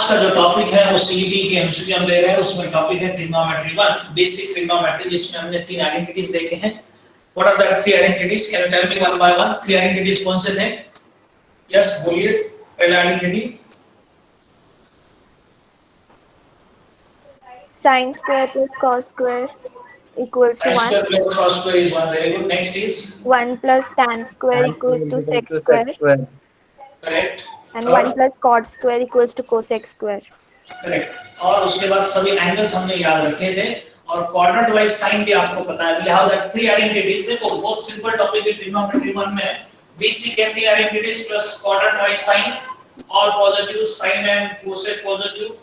का जो टॉपिक है वो सीईटी के एमसीक्यू हम ले रहे हैं, उसमें टॉपिक है ट्रिग्नोमेट्री 1, बेसिक ट्रिग्नोमेट्री, जिसमें हमने 3 आइडेंटिटीज देखे हैं। What are the 3 identities? Can you tell me one by one 3 identities कौन से थे? यस बोलिए। पहला identity sin square plus cos square equals to sin 1. square plus cos square is 1. Very good. Next is 1 plus tan square tan equals to equal sec to square. sec square. correct. And 1 Third plus cot square equals to cosec square. Correct. और उसके बाद सभी angles हमने याद रखे थे और quadrant wise sign भी आपको पता है। We have that 3 identities. देखो बहुत सिंपल टॉपिक है ट्रिग्नोमेट्री 1 में, बेसिक है 3 identities plus quadrant wise sine, all positive, sine and cosec positive,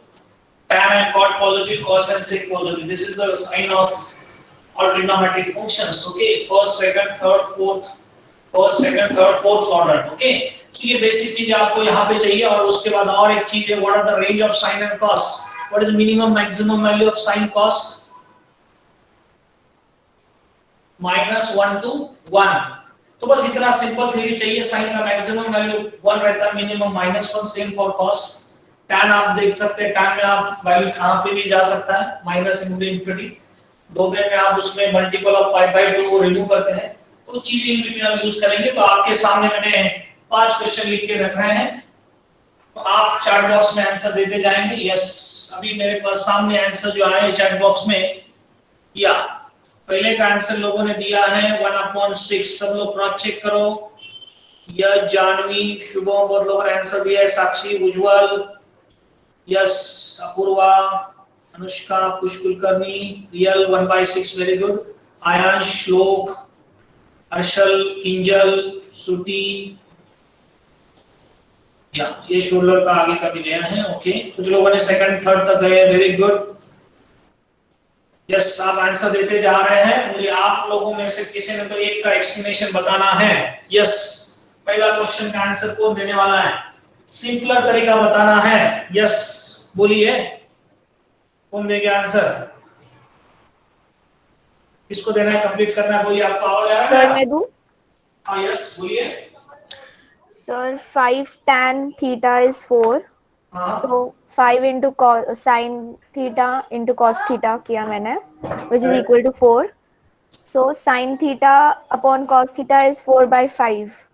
tan and cot positive, cos and sec positive. This is the sign of all trigonometric functions. Okay, first, second, third, fourth, first, second, third, fourth quadrant. Okay, तो ये basic चीज आपको यहाँ पे चाहिए। और उसके बाद और एक चीज है, what are the range of sin and cos? What is the minimum maximum value of sin cos? -1 to 1। तो बस इतना सिंपल थ्योरी चाहिए। sin का मैक्सिमम वैल्यू 1 रहता है, minimum -1। Same for cos। tan आप देख सकते हैं, tan में आप वैल्यू कहां पे भी जा सकता है, माइनस इन इंफिनिटी। डोमे में आप उसमें मल्टीपल ऑफ पाई बाय 2 को रिमूव करते हैं, तो चीजें इन बिटवीन हम यूज करेंगे। तो आपके सामने मैंने 5 क्वेश्चन लिख के रख रहे हैं, तो आप चैट बॉक्स में आंसर देते जाएंगे। यस, अभी मेरे पास सामने आंसर जो आए चैट बॉक्स में, या पहले का आंसर लोगों ने दिया है 1/6। सब लोग क्रॉस चेक करो। यह जानवी, शुभम, बहुत लोगों ने आंसर दिया है। साक्षी, उज्जवल, यस, अपूर्वा, अनुष्का, कुश कुलकर्णी, रियल 1/6, वेरी गुड। आयांश, श्लोक, हर्षल, किंजल, श्रुति, या ये शोल्डर का आगे का भी लिया है। ओके, कुछ लोगों ने सेकंड थर्ड तक गए, वेरी गुड। यस, आप आंसर देते जा रहे हैं। मुझे आप लोगों में से किसी ने तो एक का एक्सप्लेनेशन बताना है। यस, पहला क्वेश्चन का आंसर कौन देने वाला है? सिंपलर तरीका बताना है। यस बोलिए, कौन देगा आंसर? किसको देना है, कंप्लीट करना है? बोलिए, आपको आ रहा है? सर मैं दूं? हाँ यस बोलिए। Sir 5 tan theta is 4. हाँ So 5 into sin theta into cos theta किया मैंने, which is equal to 4. So sin theta upon cos theta is 4/5.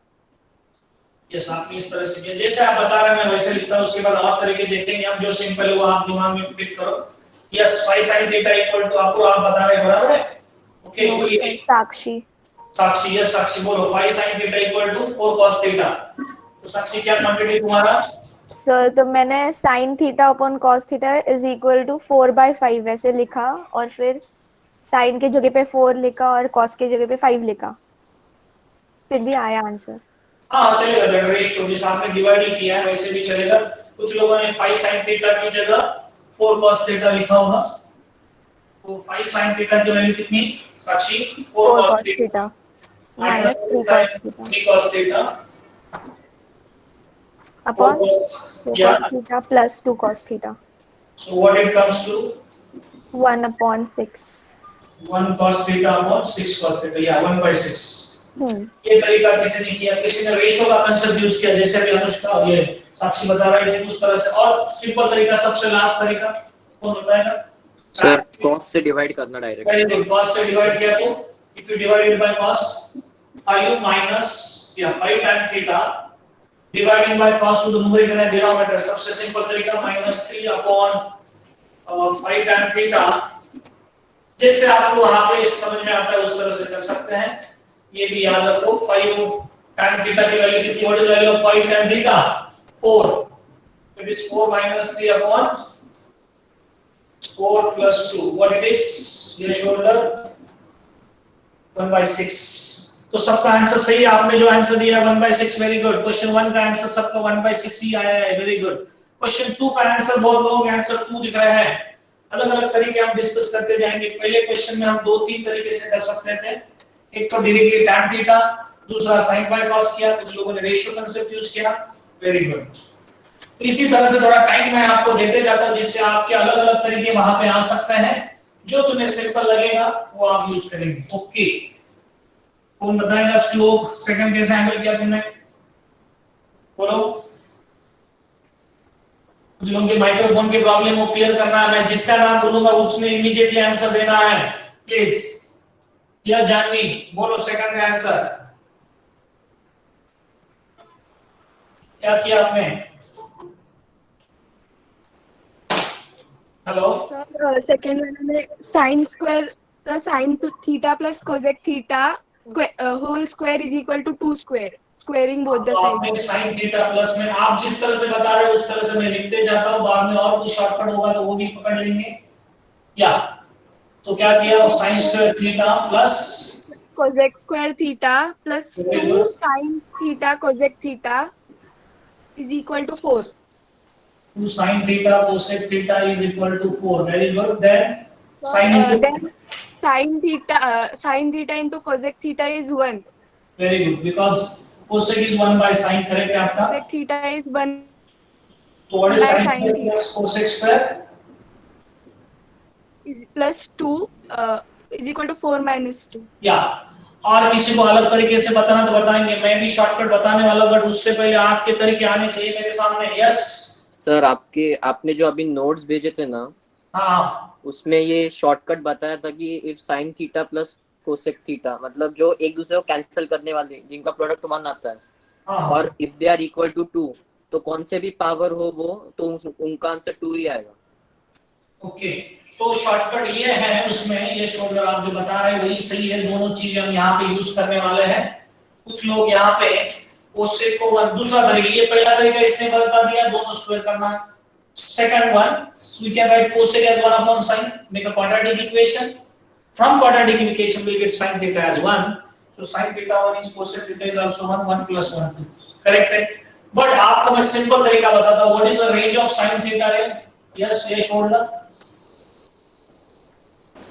Yes, आपने इस तरह से किया, जैसे आप बता रहे हैं मैं वैसे लिखता हूँ। उसके बाद और तरीके देखेंगे हम, जो सिंपल है वो आप दिमाग में फिट करो। Yes, 5 sin theta equal to, आपको आप बता रहे हैं, बराबर है? ओके बोलिए। साक्षी। साक्षी, यस साक्षी बोलो। 5 sin theta equal to 4 cos theta. तो साक्षी क्या क्वांटिटी तुम्हारा? सर तो मैंने sin theta upon cos theta is equal to 4/5 वैसे लिखा, और फिर sin के जगह पे 4 लिखा और cos के जगह पे 5 लिखा, फिर भी आया आंसर। हाँ चलेगा, जब रेशियो के सामने डिवाइड ही किया है वैसे भी चलेगा। कुछ लोगों ने 5 sin थीटा की जगह 4 cos थीटा लिखा होगा। तो 5 sin थीटा की वैल्यू कितनी साक्षी? 4 4 cos cos theta theta minus minus 3 cos theta 3 cos theta upon 4 yeah, cos theta plus 2 cos theta. so what it comes to 1/6। 1 cos theta upon 6 cos theta, या 1/6। हम्म। ये तरीका किसी ने किया, किसी ने रेशियो का कांसेप्ट यूज किया, जैसे अभी अनुष्का और ये साक्षी बता रहे थे उस तरह से। और सिंपल तरीका, सबसे लास्ट तरीका कौन बताएगा? सर cos से डिवाइड करना डायरेक्ट। वेरी गुड, cos से डिवाइड किया तो if you divide it by cos 5 minus या 5 tan theta dividing by cos to the numerator and denominator, सबसे सिंपल तरीका -3 अपॉन 5 tan थीटा। जैसे आपको वहां पे समझ में आता है उस तरह से कर सकते हैं। ये भी याद रखो, 5 tan थीटा की वैल्यू कितनी? What is value of 5 tan theta? 4। It is 4 - 3 upon 4 + 2, what it is? ये शोल्डर 1/6। तो सबका आंसर सही है। आपने जो आंसर दिया 1/6, वेरी गुड। क्वेश्चन 1 का आंसर सबका 1/6 ही आया है, वेरी गुड। क्वेश्चन 2 का आंसर बहुत लोगों के आंसर 2 दिख रहे हैं। अलग-अलग तरीके हम डिस्कस करते जाएंगे। पहले क्वेश्चन में हम 2-3 तरीके से कर सकते थे। एक तो डायरेक्टली tan थीटा, दूसरा sin बाय cos किया, कुछ लोगों ने रेशियो कांसेप्ट यूज किया, वेरी गुड। तो इसी तरह से थोड़ा टाइम मैं आपको देते जाता हूं, जिससे आपके अलग-अलग तरीके वहां पे आ सकते हैं। जो तुम्हें सिंपल लगेगा वो आप यूज करेंगे। ओके, कौन बताएगा? श्लोक, सेकंड कैसे हैंडल किया तुमने? बोलो। कुछ लोगों के माइक्रोफोन की प्रॉब्लम को क्लियर करना है, मैं जिसका नाम बोलूंगा उसने इमीडिएटली आंसर देना है प्लीज। या जानवी बोलो सेकंड का आंसर क्या किया आपने? हेलो सर सेकेंड वाले में sine square, sir sine theta plus cosec theta whole square is equal to 2 square, squaring both the तो आपने साइड्स। साइन थीटा प्लस में आप जिस तरह से बता रहे हो उस तरह से मैं लिखते जाता हूं, बाद में और कुछ शॉर्टकट होगा तो वो भी पकड़ लेंगे। या तो क्या किया, sine square theta plus cosec square theta plus 2 sine theta cosec theta is equal to 4। 2 sin theta cosec theta is equal to 4. Very good. Then sin into Then sin theta into cosec theta is 1. very good because cosec is 1 by sin, correct है आपका? Cosec theta is 1 So what is by sin sin square theta plus cosec square? is plus 2 is equal to 4 minus 2. या और किसी को अलग तरीके से बताना तो बताएंगे, मैं भी शॉर्टकट बताने वाला बट उससे पहले आपके तरीके आने चाहिए मेरे सामने। यस सर आपने जो अभी नोट्स भेजे थे ना, हाँ उसमें ये शॉर्टकट बताया था कि if sign theta plus cosec theta, मतलब जो एक दूसरे को कैंसिल करने वाले जिनका प्रोडक्ट 1 आता है, हाँ और if they are equal to 2 तो कौन से भी पावर हो वो तो उनका आंसर 2 ही आएगा। ओके तो शॉर्टकट ये है उसमें, ये शॉर्टकट आप जो बता रहे हैं वही सही है, दोनों चीजें हम यहाँ पे यूज करने वाले हैं। कुछ लोग यहाँ पे कोसेक को दूसरा तरीका, ये पहला तरीका इसने बता दिया दोनों स्क्वायर करना। Second one, we can write cosec as 1 upon sin, make a quadratic equation. From quadratic equation, we get sin theta as 1. So sin theta 1 is cosec theta is also 1, 1 plus 1, 2. Correct है? But आपको मैं simple तरीका बताता हूँ. What is the range of sin theta? Yes, ये shoulder.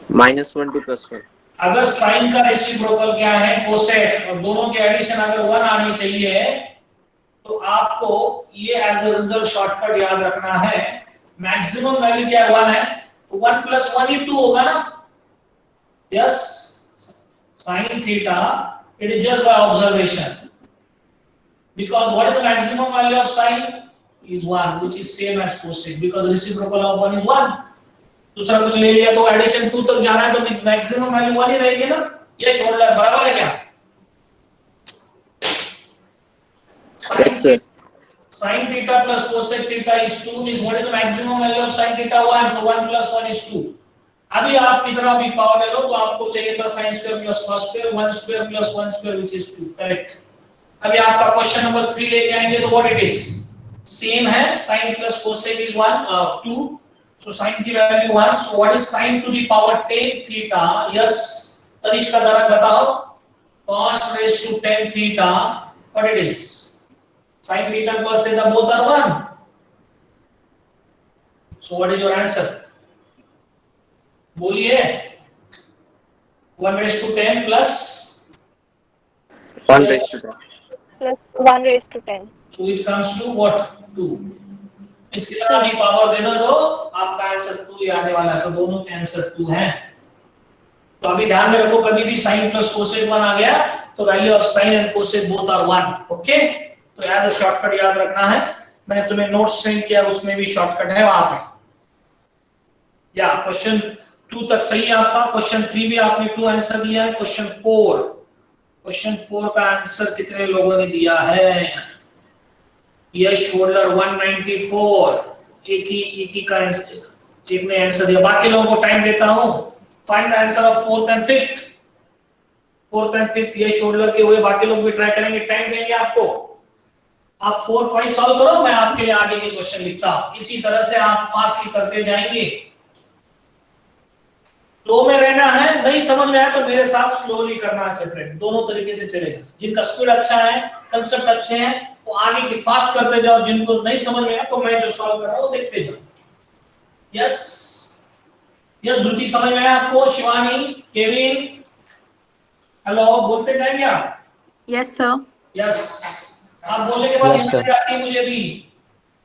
-1 to +1। अगर sin का reciprocal क्या है cosec, और दोनों के एडिशन अगर 1 आनी चाहिए तो आपको ये एज अ रिजल्ट शॉर्टकट याद रखना है। मैक्सिमम वैल्यू क्या 1 है तो 1 plus 1 ही 2 होगा ना। Yes sin theta it is just by observation because what is the maximum value of sin is 1 which is same as cosec because reciprocal of 1 is 1। दूसरा कुछ ले लिया तो एडिशन 2 तक जाना है तो मैक्सिमम वैल्यू 1 ही रहेगी ना। ये शोल्डर बराबर है क्या? Yes sir। sin theta plus cosec theta is 2 means what is the maximum value of sin theta 1, so 1 plus 1 is 2। अभी आप कितना भी पावर ले लो तो आपको चाहिए था sin square plus cos square 1 square plus 1 square which is 2, correct. अभी आपका क्वेश्चन नंबर 3 लेके आएंगे तो व्हाट इट इज सेम है, sin plus cosec is 2 so sin की value 1, so what is sin to the power 10 theta? Yes Tanishka जरा बताओ cos raised to 10 theta what it is? Sin theta and cos theta both are 1. So what is your answer? बोलिए 1 raised to 10 plus 1 raised to 10 plus 1 raised to 10. so it comes to what 2। इसकी तरह भी power देना तो आपका answer 2 ही आने वाला है, तो दोनों के आंसर 2 हैं। तो अभी ध्यान में रखो कभी भी sin plus cosec 1 आ गया तो value of sin and cosec both are 1। Okay तो एज अ शॉर्टकट याद रखना है। मैंने तुम्हें नोट्स सेंड किया उसमें भी शॉर्टकट है वहां पे। या क्वेश्चन 2 तक सही है आपका, क्वेश्चन 3 भी आपने 2 आंसर दिया है। क्वेश्चन 4 का आंसर कितने लोगों ने दिया है? ये शोल्डर 194 एक ही का आंसर एक ने आंसर दिया, बाकी लोगों को टाइम देता हूं। Find answer of 4th and 5th ये शोल्डर के हुए, बाकी लोग भी ट्राई करेंगे, टाइम देंगे आपको। आप 4 5 सॉल्व करो, मैं आपके लिए आगे के क्वेश्चन लिखता हूं। इसी तरह से आप फास्टली करते जाएंगे। फ्लो में रहना है, नहीं समझ में आया तो मेरे साथ स्लोली करना है सेपरेट, दोनों तरीके से चलेगा। जिनका स्पीड अच्छा है, कांसेप्ट अच्छे हैं वो आगे की फास्ट करते जाओ, जिनको नहीं समझ में आया तो मैं जो सॉल्व कर रहा हूं देखते जाओ। यस धृति समझ में आया आपको? शिवानी, केविन, हेलो बोलते जाएंगे आप? Yes sir. यस आप बोलने के बाद Yes, sir। आती है मुझे भी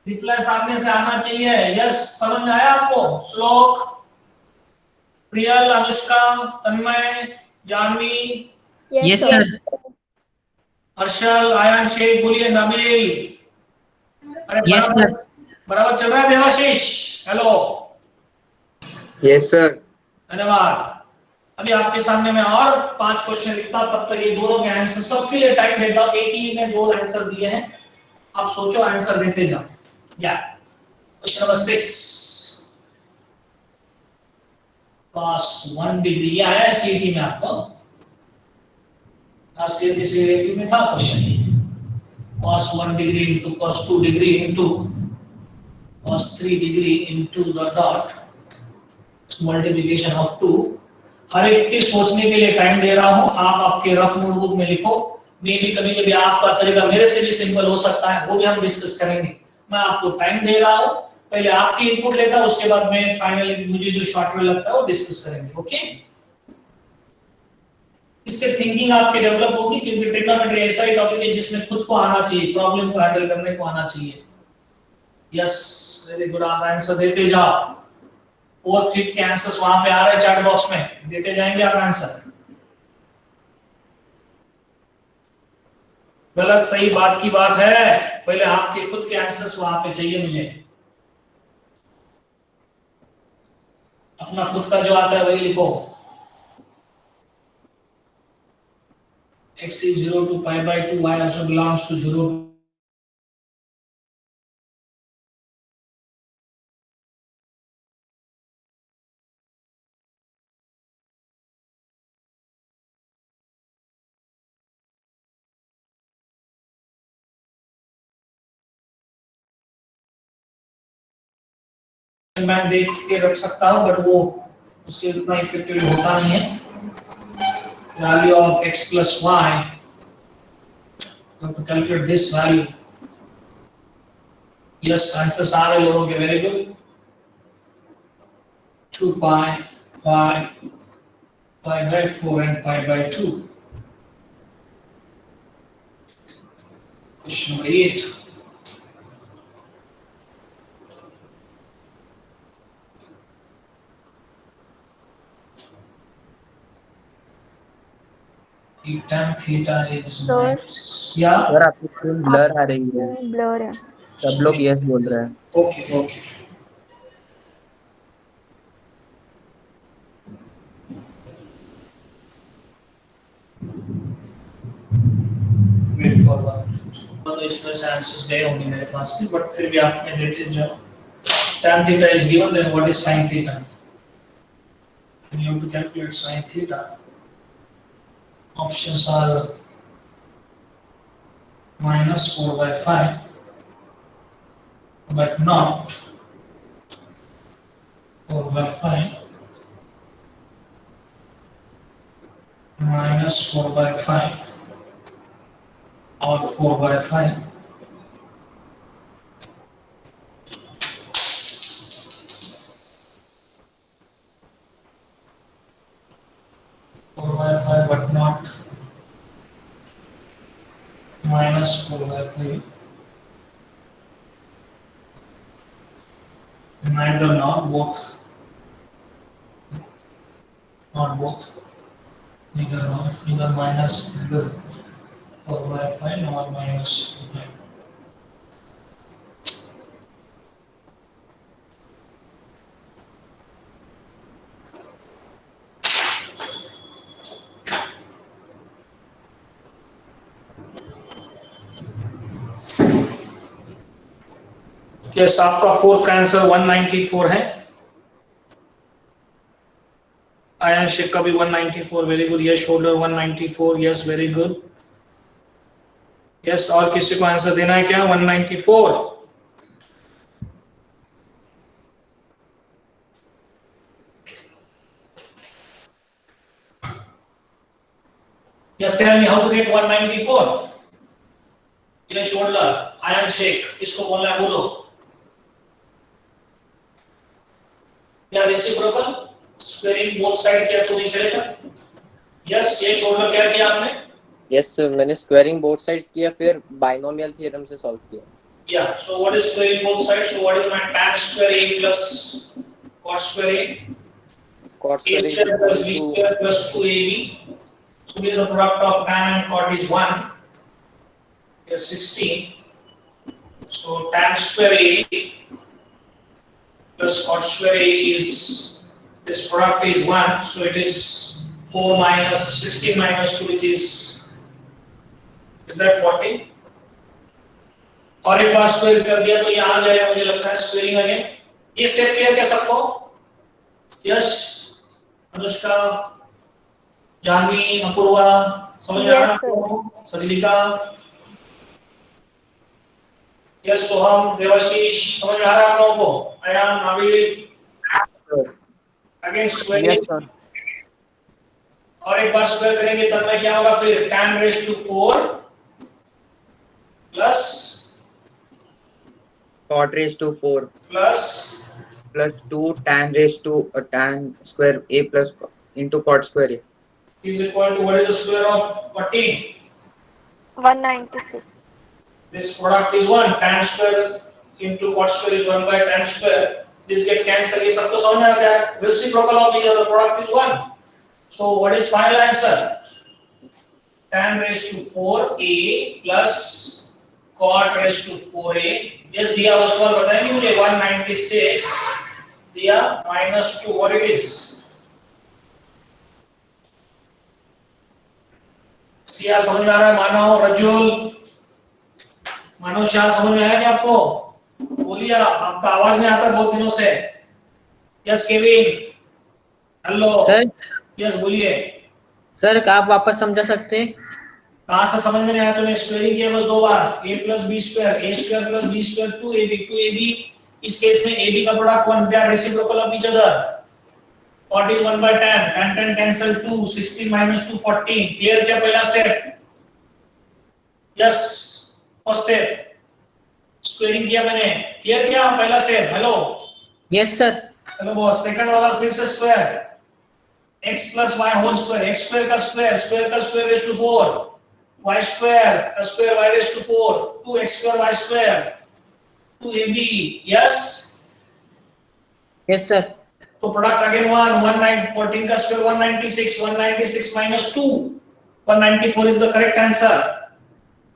रिप्लाई सामने से आना चाहिए। यस समझ में आया आपको? Shlok, Priyal, Anushka, Tanmay, Janhvi, yes sir. हर्षल, आयन शेख, बोलिए नबील। अरे Yes, बराबर बराबर चल रहा है देवाशीष? Hello, yes sir. धन्यवाद। अभी आपके सामने मैं और 5 क्वेश्चन लिखता, तब तक ये दोनों के आंसर, सबके लिए टाइम देता हूं। एक ही में 2 आंसर दिए हैं, आप सोचो, आंसर देते जाओ। या क्वेश्चन नंबर 6, cos 1 डिग्री, ये आया सीईटी में आपको, लास्ट ईयर के सीईटी में था question. cos 1 degree into cos 2 degree into cos 3 degree into the dot multiplication of 2। हर एक के सोचने के लिए टाइम दे रहा हूं, आप आपके रफ नोटबुक में लिखो। मे भी कभी कभी आपका तरीका मेरे से भी सिंपल हो सकता है, वो भी हम डिस्कस करेंगे। मैं आपको टाइम दे रहा हूं, पहले आपकी इनपुट लेता हूं, उसके बाद में फाइनली मुझे जो शॉर्ट में लगता है वो डिस्कस करेंगे। ओके, इससे थिंकिंग आपकी डेवलप होगी, क्योंकि ट्रिग्नोमेट्री ऐसा ही टॉपिक है जिसमें खुद को आना चाहिए, प्रॉब्लम को हैंडल करने को आना चाहिए। यस, वेरी गुड, आप आंसर देते जाओ। 4th 5th के आंसर्स वहां पे आ रहे हैं चैट बॉक्स में, देते जाएंगे आप आंसर। गलत सही बात की बात है, पहले आपके खुद के आंसर्स वहां पे चाहिए मुझे। अपना खुद का जो आता है वही लिखो। x is 0 to pi by 2, y also belongs to 0 to मैं देख के रख सकता हूं, बट वो उससे उतना इफेक्टिव होता नहीं है। Value of x plus y, to calculate this value. Yes, answers आ रहे लोगों के, very good. 2 pi, pi, pi by 4 and pi by 2. Question number 8. tan theta is Sir? minus, yeah, sir आपकी स्क्रीन ब्लर आ रही है, blur है। सब लोग यस बोल रहे हैं। Okay okay, wait for 1 minute. तो इसमें से आंसर्स गए होंगे मेरे पास से, बट फिर भी आपने देते जाओ। tan theta is given, then what is sin theta? You have to calculate sin theta. Options are minus 4 by 5, but not 4 by 5, minus 4 by 5, or 4 by 5. But not minus 4 by 5. Neither nor both. Not both. Neither nor. Neither minus, neither 4 by 5 nor minus 4 by 5. Yes, आपका 4th का answer 194 है। Ion Sheikh का भी 194, very good. Yash होल्डर 194, yes very good. Yes, और किसी को answer देना है क्या? 194। Yes, tell me how to get 194। Yash होल्डर, आयन शेख, किसको बोलना है बोलो। या रेसिप्रोकल स्क्वायरिंग बोथ साइड किया तो नहीं चलेगा? यस, ये शोल्डर क्या किया आपने? यस सर, मैंने स्क्वायरिंग बोथ साइड्स किया, फिर बाइनोमियल थ्योरम से सॉल्व किया। Yeah, so what is squaring both sides? So what is my tan square a plus cot square a? Cot A square is square plus equal b to square plus 2ab. So here the product of tan and cot is 1. Here 16. So tan square A plus cot square A is, this product is 1, so it is 4 minus 16 minus 2, which is that 40? और एक bar square कर दिया तो यहाँ आ जाएगा, मुझे लगता है स्क्वायरिंग अगेन। ये स्टेप क्लियर क्या सबको? यस, अनुष्का, जानवी, अपूर्वा, समझ में आ रहा है आपको? सजलिका, यस, सोहम, देवाशीष, समझ में आ रहा है आप लोगों को? अयान, नाविल, अगेन स्क्वायरिंग, और एक बार स्क्वायर करेंगे तब में क्या होगा फिर? tan raised to 4 plus cot raised to 4 plus 2 tan raised to tan square A plus into cot square A is equal to, what is the square of 14? 196. This product is 1, tan square into cot square is 1 by tan square. This get cancelled. ये सबको समझ में आता है? Reciprocal of each other, product is 1. So what is final answer? Tan raised to 4a plus cot raised to 4a. Yes, दिया वो सवाल बताएंगे मुझे? 196 दिया minus 2, what it is? Siya समझ में आ रहा है? मानव, रजुल, मानव शाह, समझ में आया क्या आपको? बोलिए, आपका आवाज नहीं आता बहुत दिनों से। Yes Kevin, hello sir. Yes बोलिए। सर आप वापस समझा सकते हैं? कहाँ से समझ में नहीं आया तुम्हें? स्क्वायरिंग किया बस 2 बार, a plus b square, a square plus b square 2ab, इस केस में ab का product 1, they are reciprocal of each other. What is 1 by tan? Tan cancel 2, 16 minus 2, 14. Clear क्या पहला step? Yes, first step squaring किया मैंने, clear किया पहला step? Hello yes sir. Hello boss, second वाला फिर से square, x plus y whole square, x square का square raise to 4, y square का square y raise to 4, 2x square y square 2ab. Yes yes sir. तो product again 1, 14 का स्क्वायर 196, 196 minus 2, 194 is the correct answer.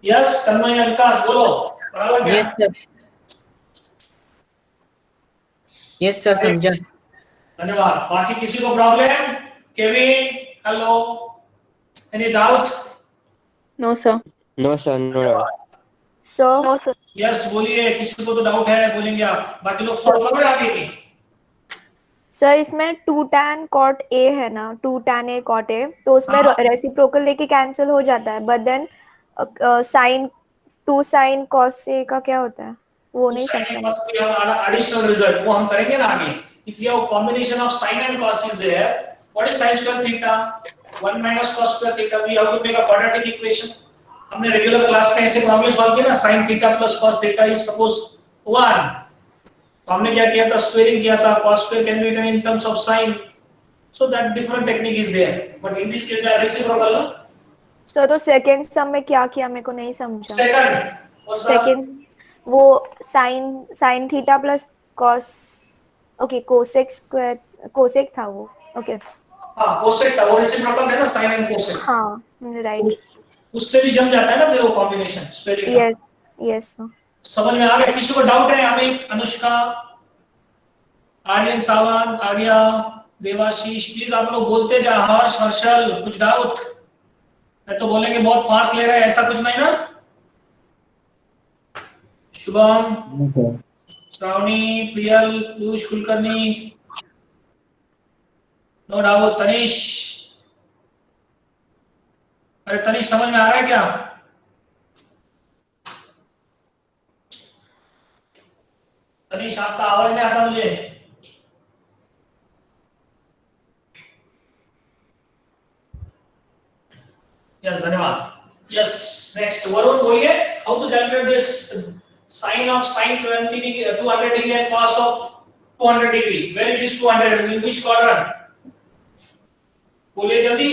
Yes, तन्मय, विकास, बोलो बराबर क्या? Yes sir. Yes sir, समझा। धन्यवाद। बाकी किसी को problem? Kevin, hello, any doubt? No, sir. no sir no So, yes बोलिए, किसी को तो डाउट है बोलेंगे आप, बाकी लोग फॉलो करोगे आगे की? सर इसमें 2 tan cot A है ना, 2 tan A cot A, तो उसमें हाँ। रेसिप्रोकल लेके कैंसिल हो जाता है, but then sin 2 sin cos A का क्या होता है वो नहीं समझा। एडिशनल रिजल्ट वो हम करेंगे ना आगे। If you have combination of sin and cos is there, what is sin square theta? 1 minus cos square theta. We have to make a quadratic equation. हमने रेगुलर क्लास में ऐसे प्रॉब्लम सॉल्व किया ना, sin theta plus cos theta is suppose 1, तो हमने क्या किया था? स्क्वायरिंग किया था, cos square can be written in terms of sin, so that different technique is there, but in this case the reciprocal. Sir तो सेकंड सम में क्या किया मेरे को नहीं समझा। सेकंड वो sin theta plus cos, okay cosec square, cosec था वो, ओके हाँ कोसेक था, वो रेसिप्रोकल है ना sin and cosec, हाँ राइट, उससे भी जम जाता है ना फिर वो कॉम्बिनेशन स्क्वायरिंग का। यस यस समझ में आ गया? किसी को डाउट है? अमित, अनुष्का, आर्यन, सावन, आर्या, देवाशीष, प्लीज आप लोग बोलते जा। हर्ष, हर्षल, कुछ डाउट? मैं तो बोलेंगे बहुत फास्ट ले रहे हैं, ऐसा कुछ नहीं ना? Shubham, Shravani, Priyal, Piyush Kulkarni, no doubt. तनिष, अरे तनिष समझ में आ रहा है क्या? तनिष आपका आवाज नहीं आता मुझे। यस धन्यवाद। यस नेक्स्ट वरुण बोलिए, how to calculate this sin of sin 200 degree and cos of 200 degree? Where it is 200? In which quadrant? बोलिए जल्दी।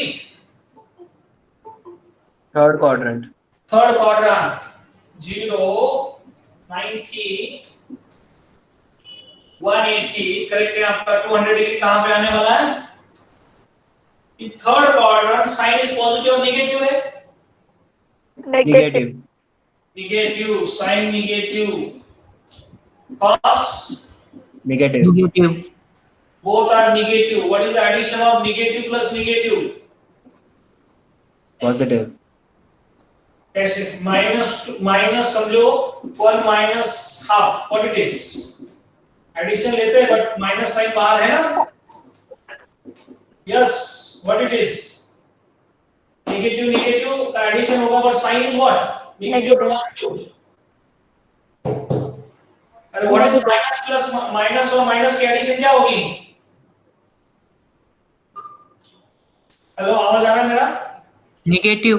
third quadrant. Third quadrant. 0, 90, 180 correct है आपका। 200 डिग्री कहां पे आने वाला है? In third quadrant sine is positive और नेगेटिव है? Negative. Negative, sin negative, cos Negative. Negative. both are negative. What is the addition of negative plus negative? Positive. कैसे? माइनस समझो 1 minus half. What it is? Addition लेते हैं but minus sign बाहर है ना? Yes. What it is? Negative negative का addition होगा but sign is what? Negative. अरे what is Negative. minus plus minus और minus की addition क्या होगी? हेलो आवाज आ रहा है मेरा? Negative.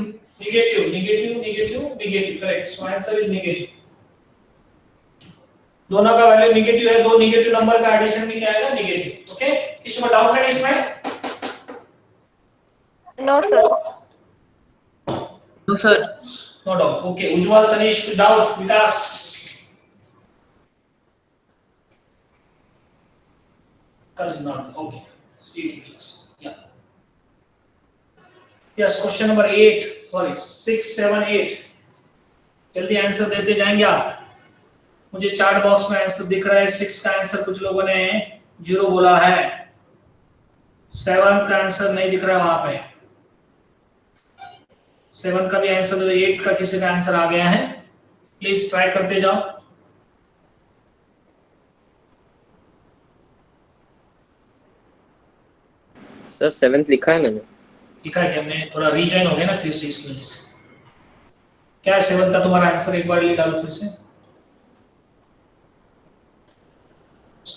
negative, correct. So answer is negative. दोनों का वैल्यू नेगेटिव है, दो नेगेटिव नंबर का एडिशन भी क्या आएगा? नेगेटिव. ओके, किसी को डाउट है इसमें? No sir. No, sir. No doubt. Okay, Ujjwal, Tanish, doubt, Vikas. Cuz not. Okay. CET class. Yeah. Yes, question number 8. Sorry, 6, 7, 8. जल्दी आंसर देते जाएंगे आप. मुझे चार्ट बॉक्स में आंसर दिख रहा है. 6 का आंसर कुछ लोगों ने 0 बोला है. 7 का आंसर नहीं दिख रहा है वहां पे. 7 का भी आंसर दे. 8 का किसी का आंसर आ गया है. प्लीज ट्राई करते जाओ. सर 7th लिखा है मैंने. लिखा है कि हमने थोड़ा रीजॉइन हो गया ना फिर से इसकी वजह से. क्या है 7 का तुम्हारा आंसर? एक बार ले डालो फिर से.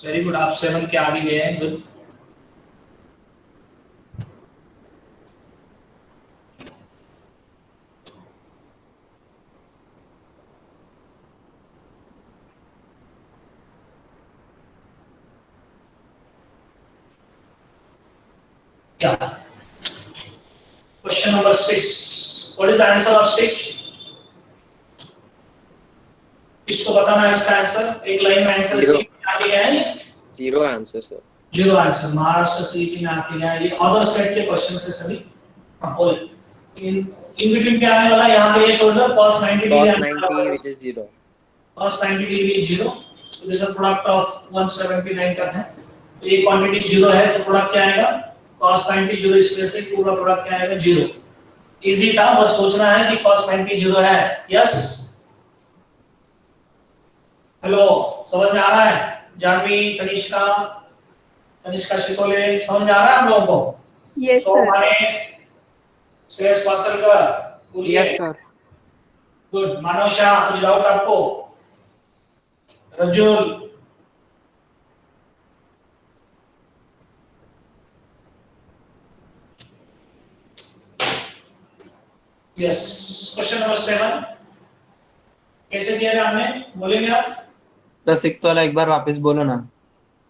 वेरी गुड, आप 7 के आगे गए हैं. गुड. क्या? Question number 6. What is the answer of 6? इसको बताना है इसका आंसर. एक लाइन में आंसर Zero. सीट में आके गया है. 0 answer sir. 0 answer. Maharashtra seat में आके गया है. ये अदर स्टेट के क्वेश्चन से सभी. हाँ बोले. इन बिटवीन क्या आने वाला है? यहाँ पे ये shoulder cos 90 cos degree. 90 which is 0. cos 90 degree is 0. So this is product of 179 का है. तो ये क्वांटिटी 0 है तो प्रोडक्ट क्या आएगा? cos 90 0. इसमें से पूरा प्रोडक्ट क्या आएगा? 0. इजी था, बस सोचना है कि cos 90 0 है. यस. हेलो, समझ में आ रहा है? जानवी, तनिष्का शिकोले, समझ में आ रहा है हम लोगों को? Yes, So sir. हमारे श्रेयस वासलकर, बोलिए. Yes, sir. गुड. मानव शाह, कुछ डाउट आपको? रजुल. यस. क्वेश्चन नंबर 7 कैसे किया था हमने? बोलेंगे आप? तो 6 वाला एक बार वापस बोलो ना.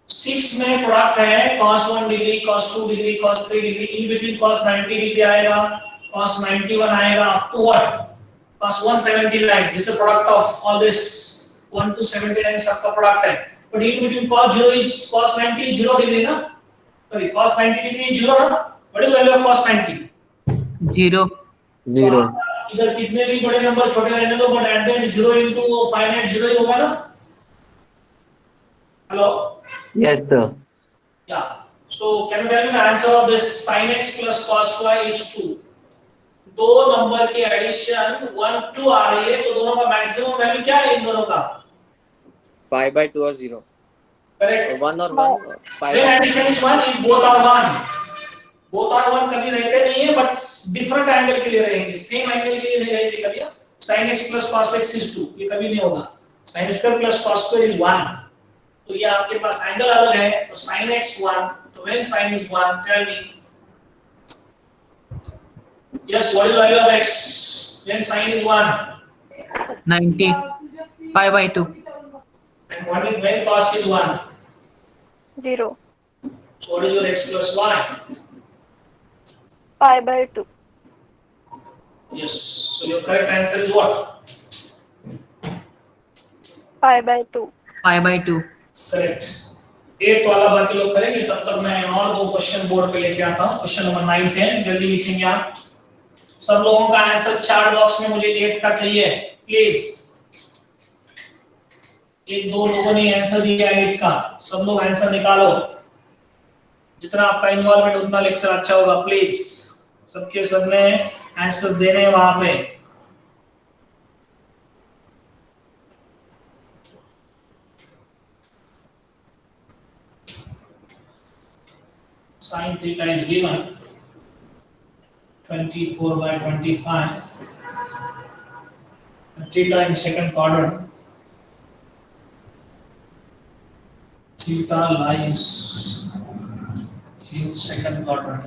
6 में प्रोडक्ट है cos 1 degree, cos 2 degree, cos 3 degree. In between cos 90 degree आएगा, cos 91 आएगा, up to what? cos 179. This is product of all this 1 to 79 सबका प्रोडक्ट है. But in between cos 0 is cos 90 0 degree ना? Sorry, cos 90 degree 0 ना? What is value of cos 90? 0. 0. इधर कितने भी बड़े नंबर छोटे रहने दो, but at the end 0 into finite 0 ही होगा ना? Hello. Yes, sir. Yeah. So can you tell me the answer of this sin x plus cos y is 2? दो नंबर की एडिशन 1 2 आ रही है तो दोनों का मैक्सिमम वैल्यू क्या है इन दोनों का? pi by 2 और 0. करेक्ट. 1 और 1. pi When by addition is 1 if both are 1. both are 1 कभी रहते नहीं है बट डिफरेंट एंगल के लिए रहेंगे. सेम एंगल के लिए नहीं रहेंगे कभी. sin x plus cos x is 2 ये कभी नहीं होगा. sin square plus cos square is 1. तो ये आपके पास एंगल अलग है तो sin x 1. तो when sin is 1 tell me. Yes, what is the value of x when sin is 1? 90. Pi by 2. And when cos is 1? 0. So what is your x plus y? Pi by 2. Yes. So your correct answer is what? Pi by 2. Pi by 2. Correct. 8 वाला बाकी लोग करेंगे तब तक मैं और दो question board पे लेके आता हूँ. क्वेश्चन नंबर 9 10 जल्दी लिखेंगे आप. सब लोगों का आंसर चार्ट बॉक्स में मुझे 8 का चाहिए. प्लीज। एक दो लोगों ने आंसर दिया 8 का, सब लोग आंसर निकालो। जितना आपका इन्वॉल्वमेंट उतना लेक्चर अच्छा होगा। प्लीज सबके सबने आंसर देने हैं वहां पे। Sin theta is given 24/25. Theta in second quadrant. Theta lies in second quadrant.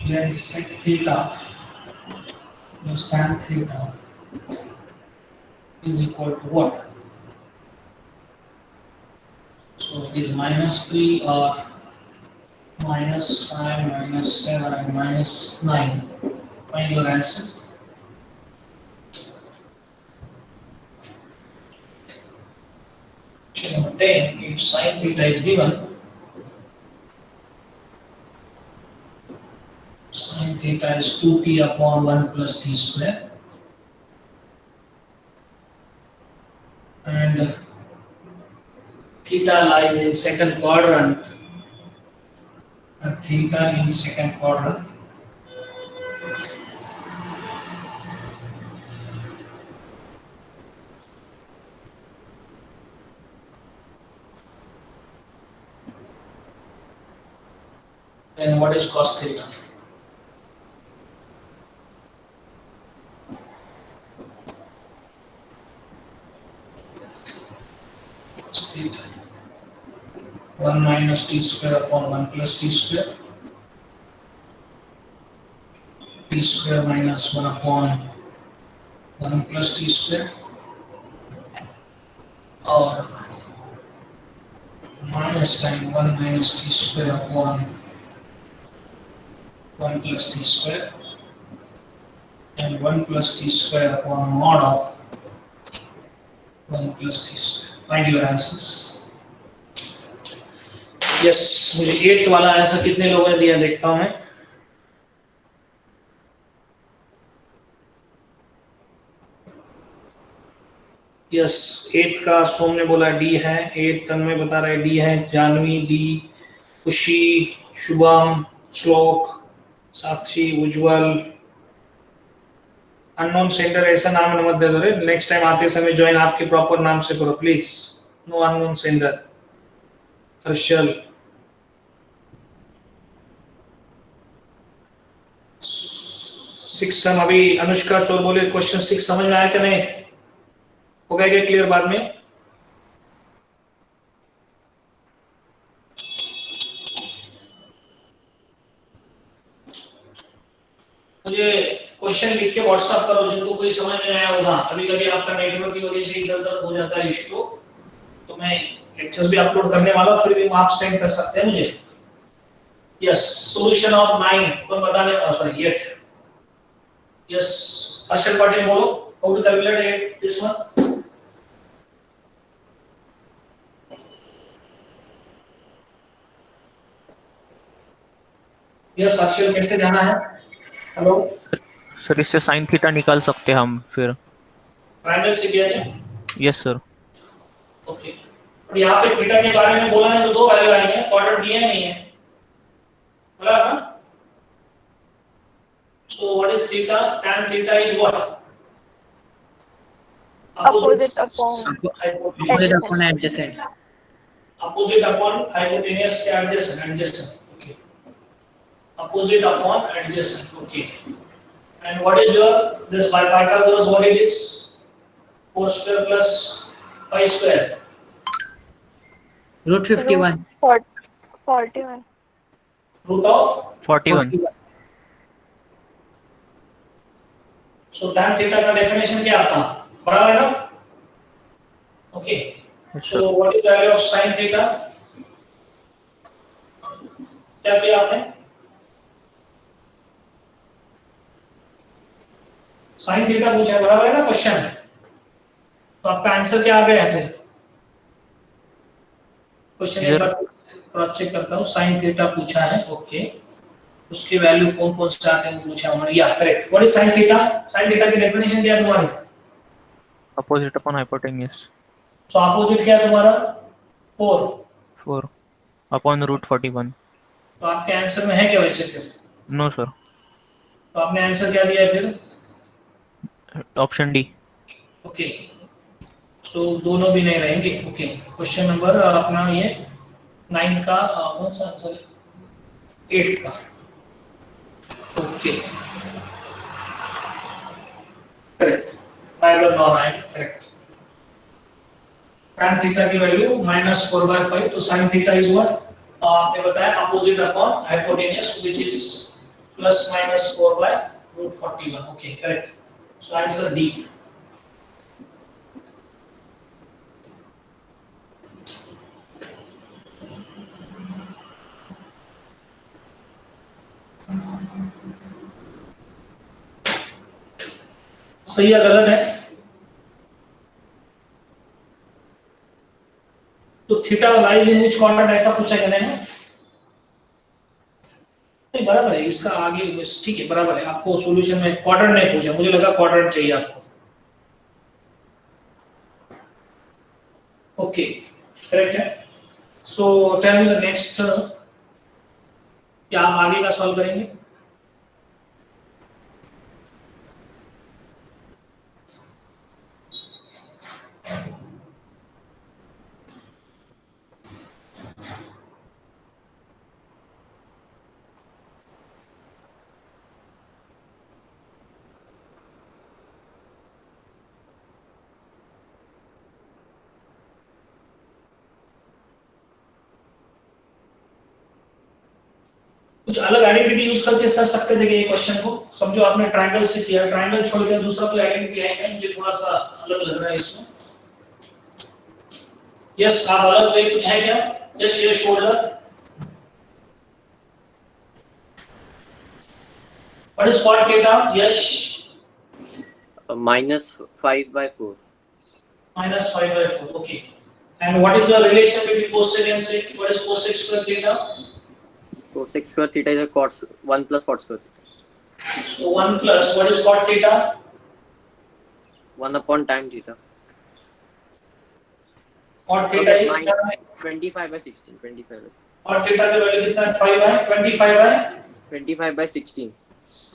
Then sec theta plus tan theta is equal to what? So it is -3 or -5, -7 and -9. Find your answer. So then if sin theta is given, sin theta is 2t upon 1 plus t square, and theta lies in second quadrant, and theta in second quadrant. Then what is cos theta? Cos theta 1 minus t square upon 1 plus t square, t square minus 1 upon 1 plus t square, or minus sign 1 minus t square upon 1 plus t square, and 1 plus t square upon mod of 1 plus t square. Find your answers. Yes, मुझे 8th वाला answer कितने लोगों ने दिया देखता हूं मैं। Yes, 8th का सोम ने बोला डी है, 8th तन्मय बता रहा है डी है, जानवी डी, खुशी, शुभम, श्लोक, साक्षी, उज्जवल। अननोन सेंटर ऐसा नाम मत दे दो रे, नेक्स्ट टाइम आते समय ज्वाइन आपके प्रॉपर नाम से करो please. No unknown centre. Harshal, 6 sum अभी अनुष्का चोर बोले क्वेश्चन 6 समझ में आया कि नहीं? हो गया क्या क्लियर बाद में? मुझे क्वेश्चन लिख के व्हाट्सएप करो जिनको कोई समझ में आया होगा। कभी कभी आपका नेटवर्क की वजह से इधर उधर हो जाता है इशू, तो मैं लेक्चर्स भी अपलोड करने वाला, फिर भी आप सेंड कर सकते हैं मुझे। यस, सॉल्यूशन ऑफ 9 कौन बताने वाला? सॉरी 8। यस, हर्षल पाटिल बोलो, how to calculate this one. Yes Harshal, कैसे जाना है? हेलो सर, इससे साइन थीटा निकाल सकते हैं हम फिर। ट्रायंगल से किया क्या? Yes sir. ओके, और यहाँ पे थीटा के बारे में बोला है तो दो वैल्यू आएंगे, क्वाड्रेंट दिया नहीं है, बोला ना? So what is theta? Tan theta is what? Opposite upon Opposite upon adjacent. Opposite upon hypotenuse के adjacent, adjacent. Okay. Opposite upon adjacent. Okay. And what is your this by Pythagoras? What it is? 4 square plus 5 square. Root 51. 41. Root of 41। so tan theta का definition क्या आता? बराबर है ना? Okay. So what is the value of sin theta? क्या किया आपने? sin theta पूछा, बराबर है ना क्वेश्चन? तो आपका आंसर क्या आ गया फिर? क्वेश्चन एक बार क्रॉस चेक करता हूँ, साइन थीटा पूछा है, ओके, उसके वैल्यू कौन कौन से आते हैं पूछा उन्होंने, या correct. What is sine theta? Sine theta की डेफिनेशन क्या है तुम्हारी? अपोजिट अपन हाइपोटेन्यूज। सो अपोजिट क्या है तुम्हारा? 4। 4 अपॉन रूट 41। तो आपके आंसर में है क्या वैसे फिर? No sir. तो आपने आंसर क्या दिया है फिर? Option D. ओके, तो दोनों भी नहीं रहेंगे। ओके, क्वेश्चन नंबर अपना ये 9 का कौन सा आंसर? 8 का। Okay, correct, neither nor I, correct. tan theta की वैल्यू -4/5, तो sin थीटा इज व्हाट? आपने बताया opposite upon hypotenuse which is +/-4/√41। Okay, correct. So answer D. सही या गलत है? तो theta lies in which quadrant, ऐसा पूछा गया है ना? नहीं, बराबर है, इसका आगे ठीक है, बराबर है। आपको सॉल्यूशन में क्वाड्रेंट नहीं पूछा, मुझे लगा क्वाड्रेंट चाहिए आपको। ओके, करेक्ट है। So tell me the next, क्या आप आगे का सॉल्व करेंगे? कुछ अलग आइडेंटिटी यूज करके कर सकते थे कि ये क्वेश्चन को, समझो आपने ट्रायंगल से किया, ट्रायंगल छोड़ के दूसरा कोई आइडेंटिटी है क्या? मुझे थोड़ा सा अलग लग रहा है इसमें। यस, आप अलग वे कुछ है क्या? यस, ये shoulder. What is cot theta? Yes, -5/4। -5/4, okay. And what is the relation between cosec and sec? What is cosec square theta? Cosec square theta is a cot 1 plus cot square theta. So 1 plus, what is cot theta? 1 upon tan theta. Cot theta is 25/16. 25/16. cot theta का value कितना है? 5 है, 25/16.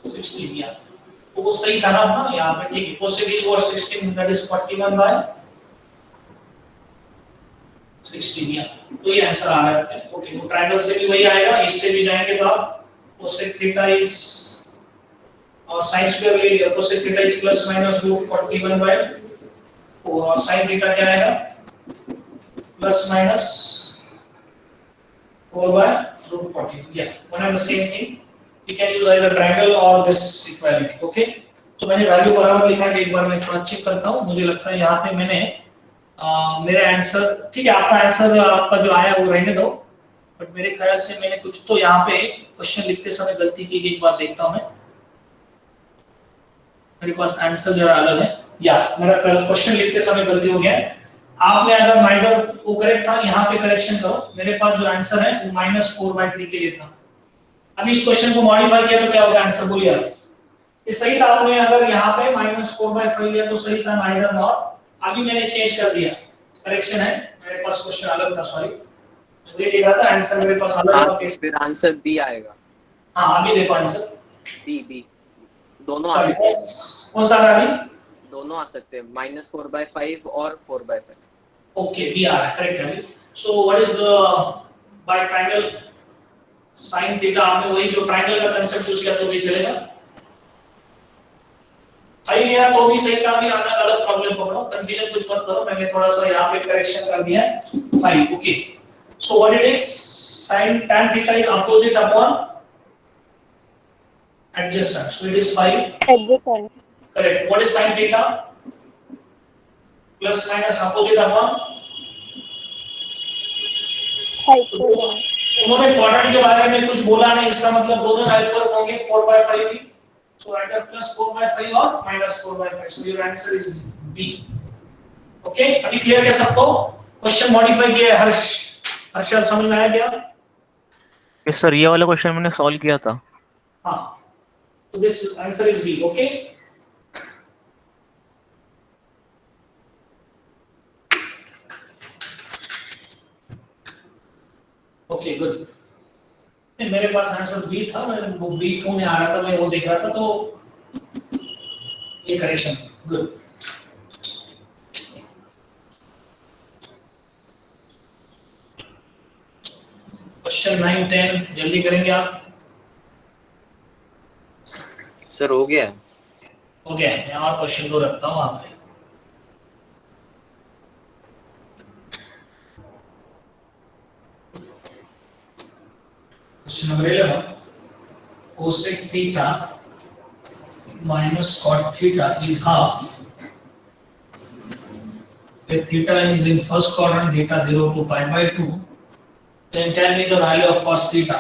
16 या तो वो सही था ना अपना यहाँ पे, ठीक है। cosec is what? 16, that is 41/16 या तो ये आंसर आ रहा है। ओके, वो ट्रायंगल से भी वही आएगा, इससे भी जाएंगे तो आप cosec theta is और sin स्क्वायर ले लिया, cosec theta is +/-41/4 और sin theta क्या आएगा? +/-4/√40, yeah, one and the same thing. You can use either triangle or this equality, okay? तो मैंने वैल्यू बराबर लिखा है, एक बार मैं थोड़ा चेक करता हूँ। मुझे लगता है यहाँ पे मैंने मेरा आंसर, ठीक है, आपका आंसर आपका जो आया वो रहने दो, बट मेरे ख्याल से मैंने कुछ तो यहाँ पे क्वेश्चन लिखते समय गलती की, एक बार देखता हूँ मैं। मेरे पास आंसर जरा अलग है, या मेरा क्वेश्चन लिखते समय गलती हो गया है। आपने अगर माइनर वो करेक्ट था, यहाँ पे करेक्शन करो। मेरे पास जो आंसर है वो -4/3 के लिए था। अभी इस क्वेश्चन को मॉडिफाई किया तो क्या होगा आंसर, बोलिए आप। ये सही था, आपने अगर यहाँ पे -4/5 लिया तो सही था, नाइदर नॉर। अभी मैंने चेंज कर दिया, करेक्शन है, मेरे पास क्वेश्चन अलग था, सॉरी। ये लिखा था आंसर मेरे पास अलग था, फिर आंसर बी आएगा। हां, अभी देखो आंसर बी दोनों आ सकते हैं। कौन सा आ रहा है? दोनों आ सकते हैं, -4/5 और 4/5। ओके, बी आ रहा है, करेक्ट है। So what is the by triangle sin theta? आपने वही जो ट्रायंगल का कांसेप्ट यूज किया तो भी चलेगा। सही है तो भी सही था, भी अलग अलग प्रॉब्लम पकड़ो, कंफ्यूजन कुछ मत करो। मैंने थोड़ा सा यहाँ पे करेक्शन कर दिया है। 5, okay. So what it is? sin tan theta is opposite upon adjacent, so it is 5 adjacent. correct. What is sin theta? Plus minus opposite upon Hypotenuse. उन्होंने क्वाड्रेंट के बारे में कुछ बोला नहीं, इसका मतलब दोनों साइड पर होंगे 4/5 भी, so either +4/5 और -4/5, so your answer is B. Okay, अभी क्लियर है सबको? क्वेश्चन मॉडिफाई किया है हर्ष, हर्षल समझ में आया क्या? यस सर, ये वाला क्वेश्चन मैंने सॉल्व किया था. हाँ, तो this answer is B. Okay, okay good. मेरे पास आंसर बी था, मैं वो बी क्यों नहीं आ रहा था, मैं वो देख रहा था, तो ये करेक्शन. गुड. क्वेश्चन 9 10 जल्दी करेंगे आप. सर हो गया. हो गया है. मैं और क्वेश्चन दो रखता हूँ वहां पे. Question number 11. cosec theta minus cot theta is half. If theta is in first quadrant, theta 0 to pi by 2, then tell me the value of cos theta.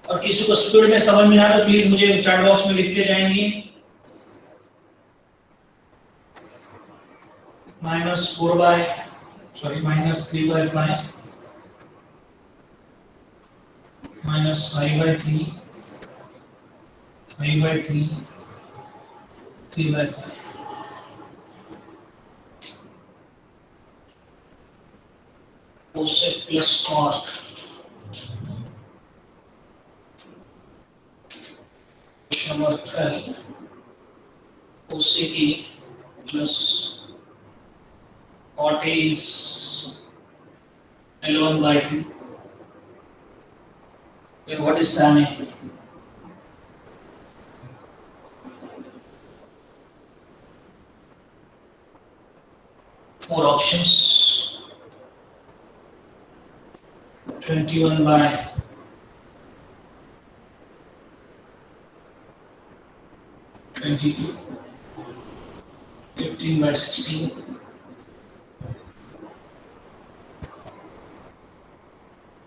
और किसी को स्पीड में समझ में ना तो प्लीज मुझे चैट बॉक्स में लिखते जाएंगे. -4 by -3 by 5 -5 by 3 5 by 3 3 by 5. cosec plus cot. Question number 12. cosec A plus cot A is L1 by 2. Then what is tan A? Four options. 21 by 22, 15 by 16,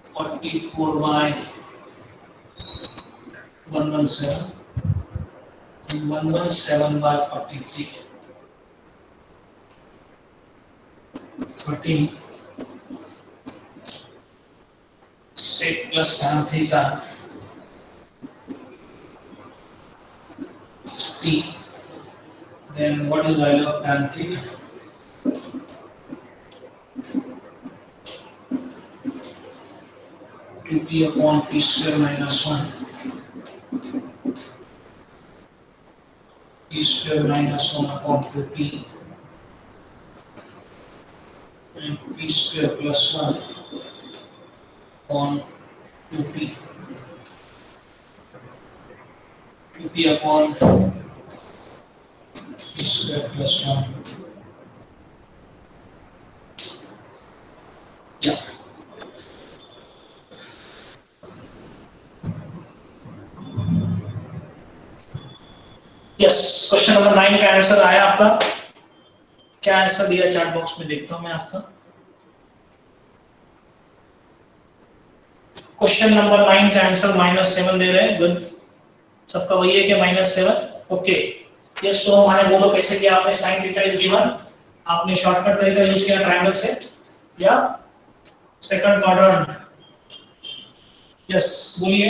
44 by 117, and 117 by 43. 13. Sec plus tan theta is P. Then what is value of tan theta? P upon P square minus 1. P square minus 1 upon 2P. And P square plus 1 upon 2P. 2P upon P square plus 1. Yeah. Yes, question number 9 का answer आया आपका. क्या answer दिया chat box में देखता हूं मैं आपका. क्वेश्चन नंबर 9 का आंसर -7 दे रहे हैं. गुड. सबका वही है कि -7. ओके. यस, सो हमारे बोलो कैसे किया आपने. sin theta is given. आपने शॉर्टकट तरीका यूज किया ट्रायंगल से या सेकंड क्वाड्रेंट. यस, बोलिए.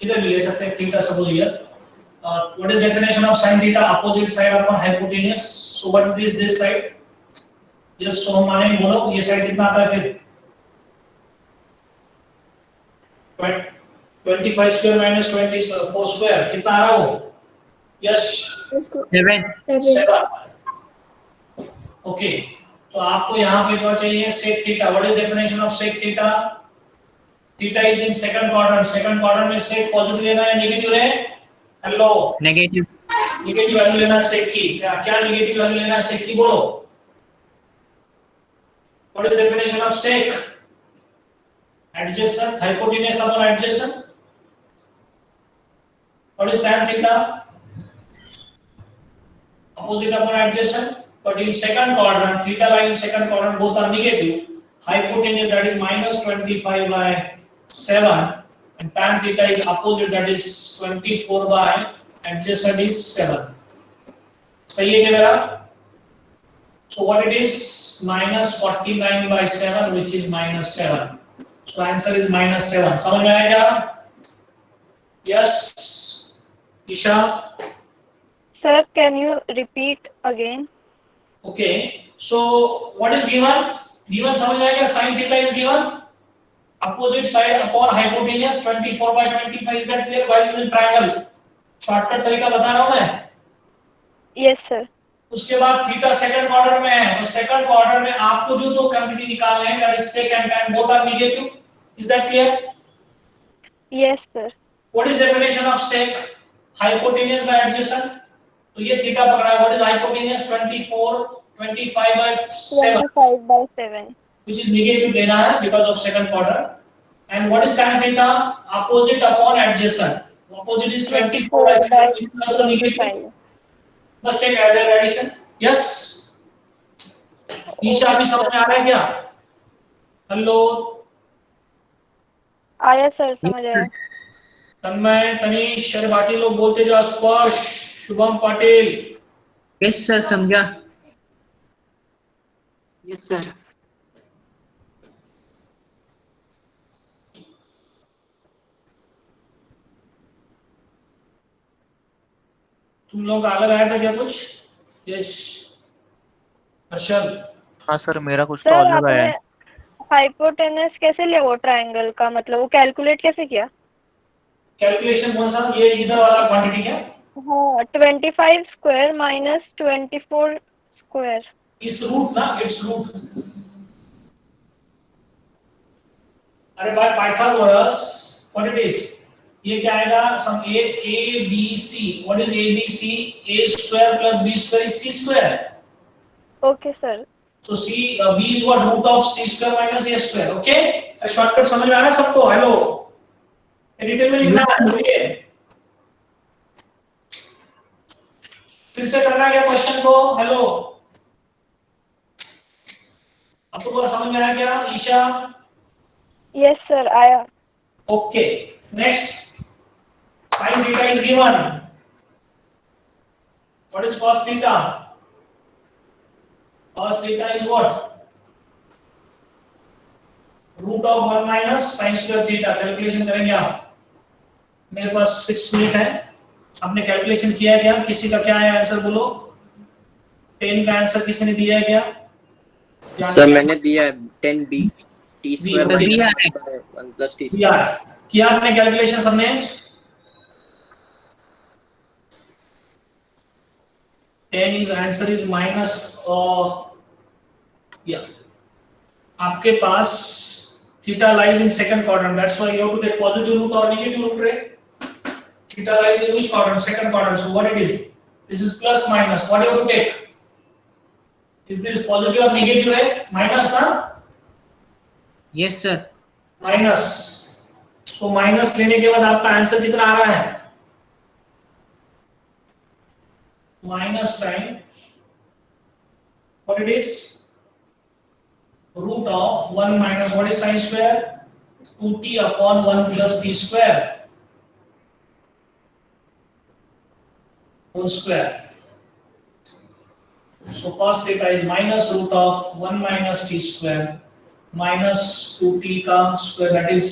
किधर भी ले सकते हैं. Theta suppose here. What is definition of sin theta? Opposite side upon hypotenuse. So what is this side? Yes, so माने बोलो ये साइड कितना आता है फिर? 25 square minus 24 square कितना आ रहा हो? Yes. 7. Okay. तो आपको यहाँ पे क्या चाहिए? sec theta. What is definition of sec theta? Theta is in second quadrant. Second quadrant में sec पॉजिटिव लेना है नेगेटिव है? हेलो. नेगेटिव. नेगेटिव वैल्यू लेना सेक की. क्या नेगेटिव वैल्यू लेना सेक की बोलो. What is definition of sec? Adjacent hypotenuse upon adjacent. What is tan theta? opposite upon adjacent. But in second quadrant, theta line second quadrant both are negative. Hypotenuse that is -25 by 7. And tan theta is opposite that is 24 by adjacent is 7. सही है क्या मेरा? So So what it is? Minus 49 by 7, which is minus 7. So answer is minus 7. समझ में आया क्या? Yes, Isha. Sir, can you repeat again? Okay. So what is given? Given समझ में आया क्या? Sin theta is given. Opposite side upon hypotenuse 24 by 25. Is that clear? By using triangle. Shortcut तरीका बता रहा हूं मैं. Yes, sir. उसके बाद थीटा सेकंड क्वाड्रेंट में है, तो सेकंड क्वाड्रेंट में आपको जो दो क्वांटिटी निकालने हैं, that is sec and tan, both are negative. Is that clear? Yes, sir. What is definition of sec? Hypotenuse by adjacent. तो ये थीटा पकड़ा है. What is hypotenuse? 24 25 by 7, 25 by 7. which is negative लेना है because of second quadrant. And what is tan theta? Opposite upon adjacent. Opposite is 24 by 7, which is also negative. Must take added addition. Yes. Isha अभी समझ में आ रहा है क्या? Hello. आया sir, समझ आया. तन्मय, तनीश, और बाकी लोग बोलते जाओ. स्पर्श, शुभम पाटिल. यस सर, समझा. Yes sir. तुम लोग अलग आया था क्या कुछ? यश, हर्षल. हाँ सर, मेरा कुछ तो सर अलग आया आपने है. हाइपोटेनस कैसे लिया वो ट्रायंगल का, मतलब वो कैलकुलेट कैसे किया? कैलकुलेशन कौन सा? ये इधर वाला क्वांटिटी क्या? हाँ, 25 स्क्वायर माइनस 24 स्क्वायर. इस रूट ना, इट्स रूट. अरे भाई पाइथागोरस, व्हाट इट इज? ये क्या आएगा? सम a b c. What is a b c? a square plus b square is c square. Okay sir. So c b is what? Root of c square minus a square. Okay? Shortcut समझ में आ रहा है सबको? Hello. Detail में लिखना है. बोलिए. फिर से करना है क्या क्वेश्चन को? हेलो. आपको समझ में आया क्या? ईशा. यस सर, आया. Okay. Next. Sin theta is given. What is cos theta? Cos theta is what? Root of 1 minus sin square theta. Calculation करेंगे आप. मेरे पास 6 मिनट है. आपने कैलकुलेशन किया है क्या? किसी का क्या है आंसर बोलो. 10 का आंसर किसी ने दिया है क्या? सर मैंने दिया है 10b t स्क्वायर सर, दिया है. 1 प्लस t दिया स्क्वायर. है. किया आपने कैलकुलेशन सबने? Ten is answer is minus yeah. आपके पास theta lies in second quadrant. That's why you have to take positive root or negative root, right? Theta lies in which quadrant? Second quadrant. So what it is? This is plus minus. What you have to take? Is this positive or negative, right? Minus ना? Yes sir. Minus. So minus लेने के बाद आपका answer कितना आ रहा है? Minus time, what it is? Root of 1 minus, what is sin square? 2t upon 1 plus t square whole square. So cos theta is minus root of 1 minus t square minus 2t का square, that is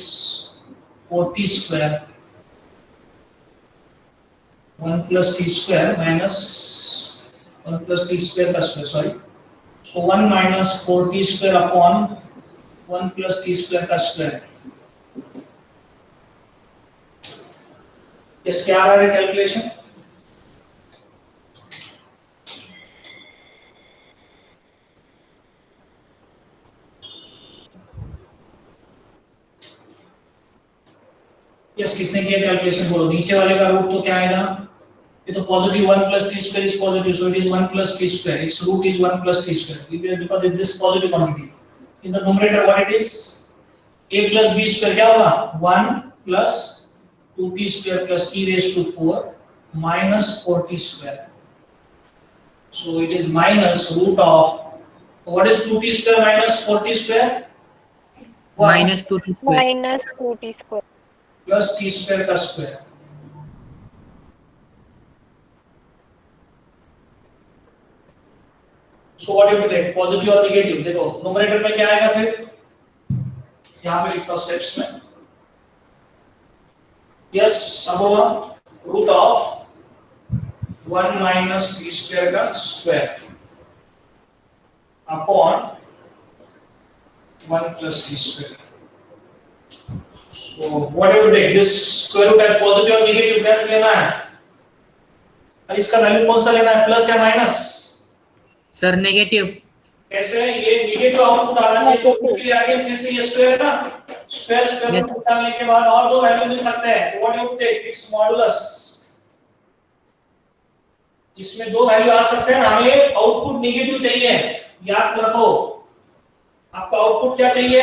4t square. 1 plus t square minus 1 plus t square का square, sorry. So 1 minus 4t square upon 1 plus t square का square. Yes, क्या आ रहा है calculation? Yes, किसने किया calculation बोलो. नीचे वाले का रूट तो क्या आएगा? ये तो positive 1 plus t square is positive, so it is 1 plus t square. Its root is 1 plus t square because it is positive quantity. In the numerator, what it is? a plus b square क्या होगा? 1 plus 2t square plus e raised to 4 minus 4t square. So it is minus root of, what is 2t square minus 4t square? Minus 2t square. Minus 2t square. Plus t square का square. So what you take positive और negative. देखो numerator में क्या आएगा फिर, यहां पे लिखता हूं स्टेप्स में। यस अब root of 1 minus T square का square upon 1 plus t square. So whatever take this square root as positive or negative कैसे लेना है, और इसका वैल्यू कौन सा लेना है, प्लस या माइनस? Sir negative. कैसे, ये नेगेटिव आउटपुट आना चाहिए तो रूट के आगे फिर से ये स्क्वायर ना, स्क्वायर रूट डालने के बाद और दो वैल्यू मिल सकते हैं। What you take its modulus, इसमें दो वैल्यू आ सकते हैं ना, हमें आउटपुट नेगेटिव चाहिए, याद रखो आपको आउटपुट क्या चाहिए।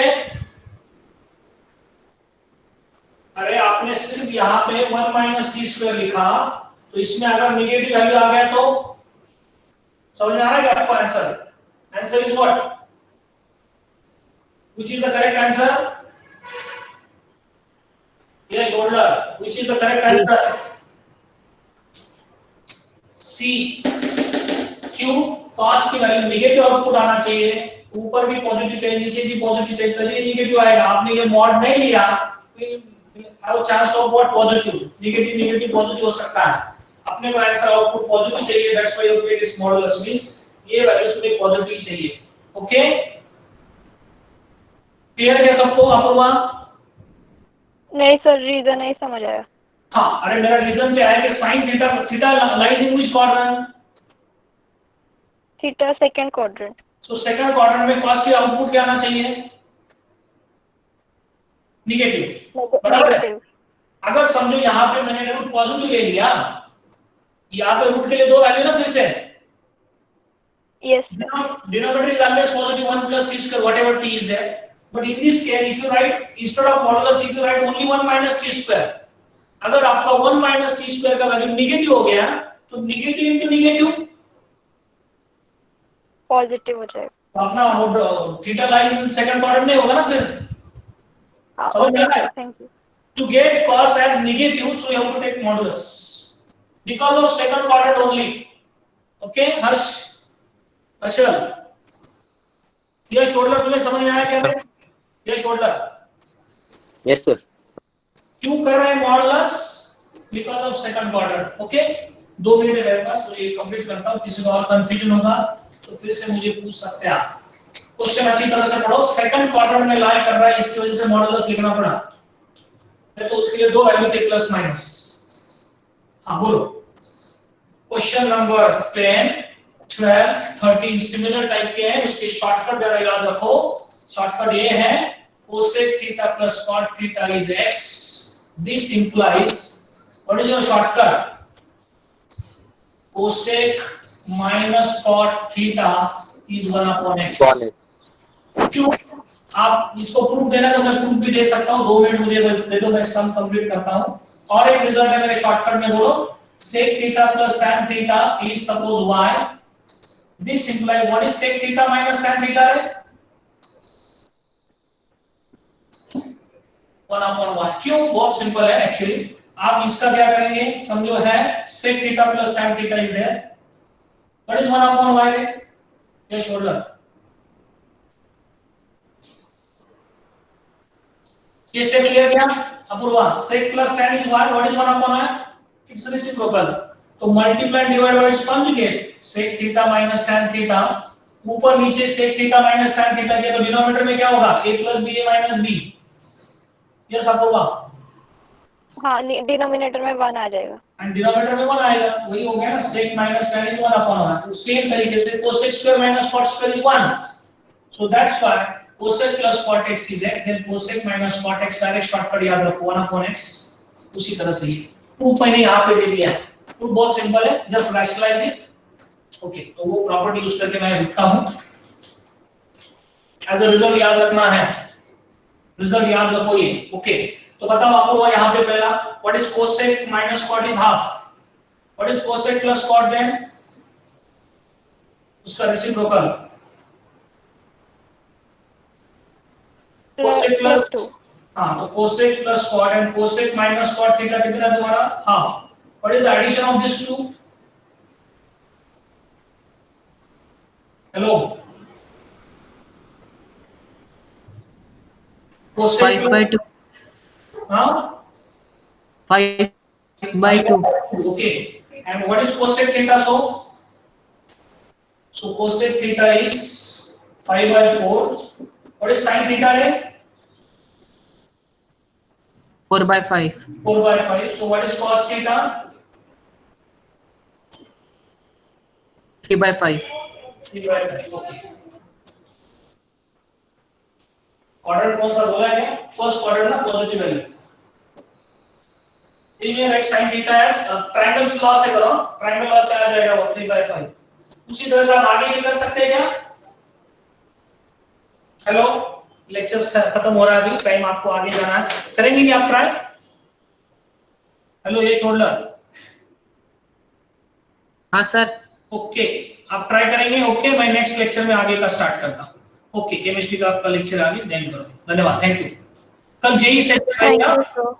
अरे आपने सिर्फ यहाँ पे 1 माइनस टी स्क्वायर लिखा, तो इसमें अगर नेगेटिव वैल्यू आ गया तो समझ में आ रहा है क्या आपको answer? Answer is what, which is the correct answer? Yes शोल्डर, which is the correct answer? C. क्यों? कॉस की वैल्यू नेगेटिव आउटपुट आना चाहिए, ऊपर भी पॉजिटिव चाहिए, नीचे भी पॉजिटिव चाहिए, तभी नेगेटिव आएगा। आपने ये मॉड नहीं लिया, have chance of what positive, negative negative positive हो सकता है। अपने को आंसर आउटपुट पॉजिटिव चाहिए, that's why you take its modulus, means ये वैल्यू तुम्हें पॉजिटिव चाहिए। ओके क्लियर है सबको? अपूर्वा नहीं सर, रीजन नहीं समझ आया। हाँ, अरे मेरा रीजन क्या है कि sin theta lies in which quadrant? Theta second quadrant. So second quadrant में कॉस की आउटपुट क्या आना चाहिए? नेगेटिव, बराबर है। अगर समझो यहाँ पे मैंने रूट पॉजिटिव ले लिया, यहाँ पे रूट के लिए दो वैल्यू ना फिर से, yes denominator is always positive 1 plus t square whatever t is there, but in this case if you write instead of modulus, if you write only 1 minus t square, अगर आपका 1 minus t square का value negative हो गया तो negative into negative positive हो जाएगा। अपना theta lies in second quadrant में होगा ना फिर। समझ में आ रहा है? Thank you. To get cos as negative, so you have to take modulus because of second quadrant only. Okay, हर्ष, हर्षल, ये शोल्डर तुम्हें समझ में आया क्या? ये शोल्डर यस सर। क्यों कर रहे हैं modulus? Because of second quadrant. Okay 2 minute है मेरे पास, तो ये कंप्लीट करता हूं। किसी को और कंफ्यूजन होगा तो फिर से मुझे पूछ सकते हैं आप। क्वेश्चन अच्छी तरह से पढ़ो, सेकंड क्वाड्रेंट में लाई कर रहा है, इसकी वजह से मॉडुलस लिखना पड़ा, नहीं तो उसके लिए दो वैल्यू थे प्लस माइनस। हाँ बोलो। क्वेश्चन नंबर 10, 12, 13 सिमिलर टाइप के हैं, उसके शॉर्टकट जरा याद रखो। शॉर्टकट ये है cosec theta plus cot theta is x, this implies what is your shortcut? cosec minus cot theta is 1 upon x। क्यों? आप इसको प्रूफ देना तो मैं प्रूफ भी दे सकता हूं, 2 मिनट मुझे दे दो, मैं सम कंप्लीट करता हूं। और एक रिजल्ट है मेरे शॉर्टकट में, बोलो sec theta plus tan theta is suppose y, this implies what is sec theta minus tan theta है 1 अपॉन y। क्यों? बहुत सिंपल है एक्चुअली। आप इसका क्या करेंगे, समझो है sec theta plus tan theta is there, what is 1 upon y? ये शोल्डर ये स्टेप क्लियर क्या? Apoorva sec plus tan is y, what is 1 upon y? It's reciprocal, तो multiply and divide by its conjugate, sec theta minus tan theta, ऊपर नीचे sec theta minus tan theta किया तो denominator में क्या होगा? a plus b a minus b। Yes Apoorva? हाँ, denominator में 1 आ जाएगा एंड डिनोमिनेटर में 1 आएगा, वही हो गया ना, sec minus tan is 1 upon y। तो सेम तरीके से cosec square minus cot square is 1, so that's why cosec plus cot x is x, then cosec minus cot x, direct shortcut याद रखो 1 upon x। उसी तरह से ही proof मैंने यहाँ पे दे दिया है, प्रूफ बहुत सिंपल है, जस्ट रैशनलाइज इट। ओके, तो वो प्रॉपर्टी यूज करके मैं लिखता हूँ। एज अ रिजल्ट याद रखना है, रिजल्ट याद रखो ये। ओके, तो बताओ आपको यहाँ पे पहला what is cosec minus cot is half, what is cosec plus cot then उसका रेसिप्रोकल cosec plus 2। हाँ, तो cosec plus cot and cosec minus cot theta कितना है तुम्हारा? Half. What is the addition of these two? Hello, cosec 5/2. हाँ 5/2. okay, and what is cosec theta? So cosec theta is 5/4. What is sin theta? 4/5. 4/5. So what is cos theta? 3/5. 3/5. Okay. Quadrant कौन सा बोला है? First quadrant ना, positive value. इनमें right sin theta है, triangle law से करो, ट्रायंगल लॉ से आ जाएगा वो 3/5। उसी तरह से आप आगे भी कर सकते हैं क्या? हेलो, लेक्चर्स खत्म हो रहा है अभी, टाइम आपको आगे जाना है, करेंगे क्या आप ट्राई? हेलो ये शोल्डर, हाँ सर। ओके आप ट्राई करेंगे? ओके मैं नेक्स्ट लेक्चर में आगे का स्टार्ट करता हूँ। ओके केमिस्ट्री का आपका लेक्चर आगे देन करो। धन्यवाद, थैंक यू। कल जेई से थैंक यू सर।